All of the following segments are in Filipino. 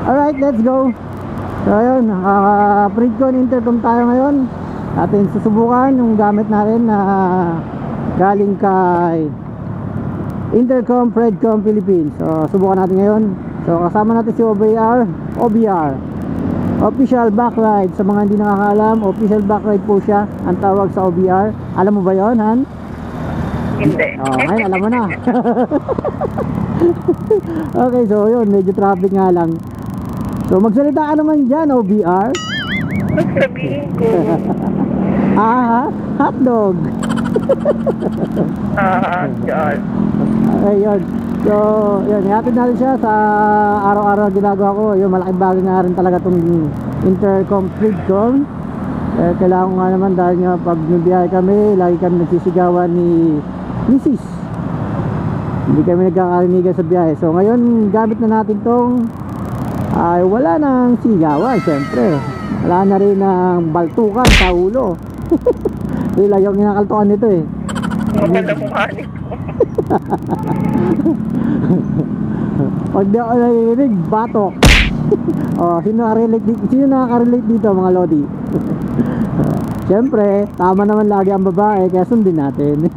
Alright, let's go. So ayun, Predcon intercom tayo ngayon. Atin susubukan yung gamit natin na galing kay Intercom Predcom Philippines. So subukan natin ngayon. So kasama natin si OBR Official Backlight. Sa mga hindi nakakaalam, Official Backlight po siya ang tawag sa OBR. Alam mo ba yon, Han? Hindi. Ngayon alam mo na. Okay, so yun, medyo traffic nga lang. So magsalita ka naman dyan, OBR. Sabihin ko. Hotdog. God. Okay, yun. So, yun, ihatid natin siya sa araw-araw ginagawa ko. Yun, malaking bagay nga rin talaga itong Intercom Predcom. Kailangan ko nga naman dahil nga pag nabiyahe kami, lagi kami nagsisigawan ni Mrs. Hindi kami nagkakarinigan sa biyahe. So ngayon, gamit na natin tong ay wala nang sigawan, syempre. Wala na rin ng baltukan sa ulo. Lagi yung kinakaltukan nito eh. Maganda mukha nito. Pag di ako narinig, batok. Sino nakaka-relate dito mga lodi? Syempre, tama naman lagi ang babae, kaya sundin natin.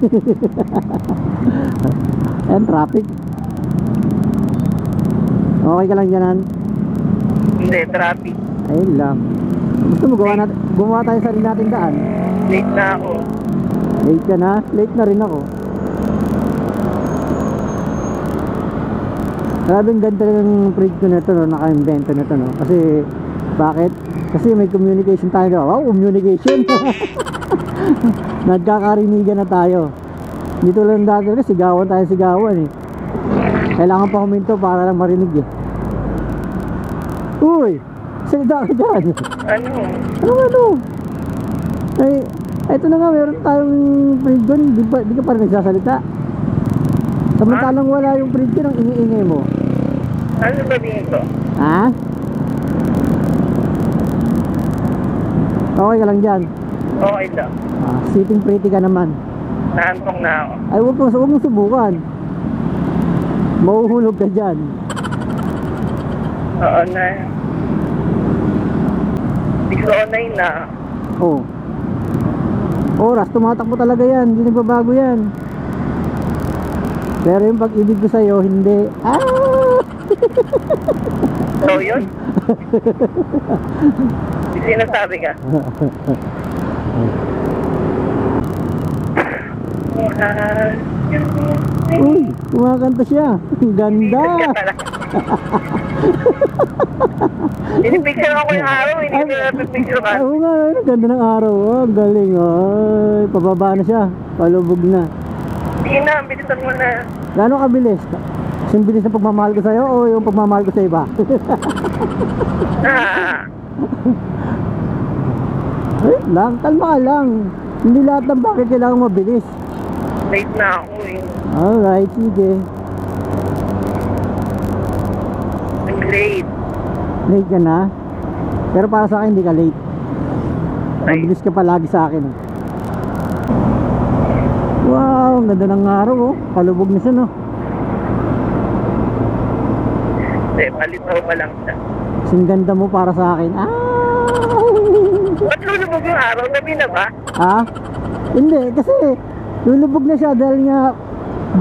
And traffic. Okay ka lang dyan, Han? Hindi, traffic. Ayun lang. Gusto mo gumawa tayo sa rin natin daan? Late na ako. Late ka na? Late na rin ako. Grabe ang ganda ng Predcon na ito, no? Naka-invento na ito, no? Kasi, bakit? Kasi may communication tayo. Wow, communication! Nagkakarinigan na tayo. Dito lang dati, sigawan eh. Kailangan pa huminto para lang marinig eh. Uy! Salita ka dyan! Ano? Ano? Ay, eto na nga, meron tayong Predcon. Di ka pa rin nagsasalita. Samantalang wala yung Predcon, ang iniingay mo. Ano sabihin ko? Ha? Okay ka lang dyan. Okay lang. Sitting pretty ka naman. Naantong na ako. Ay, huwag mong subukan. Mahuhulog ka dyan. Oo na. 6:09 na. Oh. Oras, tumatakbo talaga yan. Hindi nagbabago yan. Pero yung pag-ibig ko sa'yo, hindi. So yun? Hindi sinasabi ka. Uy, kumakanta siya. Ang ganda. Pinipicture ako yung araw, hindi ko napipicture ka. Oo nga, ang ganda ng araw. Ang galing. Ay, pababa na siya. Palubog na. Hindi na, bilisan mo na. Gano'ng kabilis? Yung bilis ng pagmamahal ko sa'yo o yung pagmamahal ko sa iba? Wait lang, kalma ka lang. Hindi lahat ng bagay kailangan mabilis. Late na ako eh. Alright, sige. I'm late. Late ka na? Pero para sa akin, hindi ka late. Mabilis ka palagi sa akin. Wow, ang ganda ng araw oh. Palubog na siya no. Hindi, palitaw pa lang siya. Kasing ganda mo para sa akin. Ba't lulubog yung araw? Gabi na ba? Hindi, kasi lulubog na siya dahil nga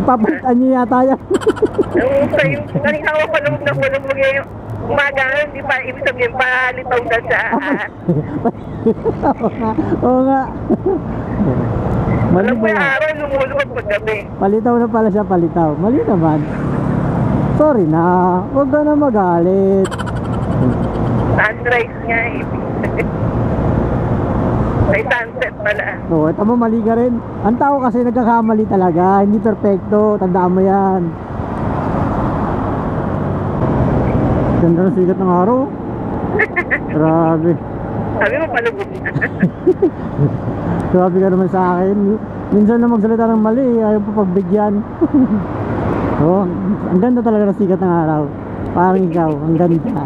papalitan niyo yata yan. Yung kanina ako palubog na palubog yung umaga, hindi pa ibig sabihin palitaw na siya. Oo nga. Mali Alam mo ba yung yan? araw, lumulubog pag gabi. Palitaw na pala siya, palitaw. Mali naman. Sorry na, huwag ka na magalit. Sunrise nga eh. May sunset pala. Oo, tama, mali ka rin. Ang tao kasi nagkakamali talaga, hindi perfecto, tandaan mo yan. Ganda ng sikat ng araw. Grabe. Sabi mo palubog na. Grabe ka naman sa akin. Minsan na magsalita ng mali, ayaw pa pagbigyan. Oh, ang ganda talaga ng sikat ng araw. Parang ikaw, ang ganda.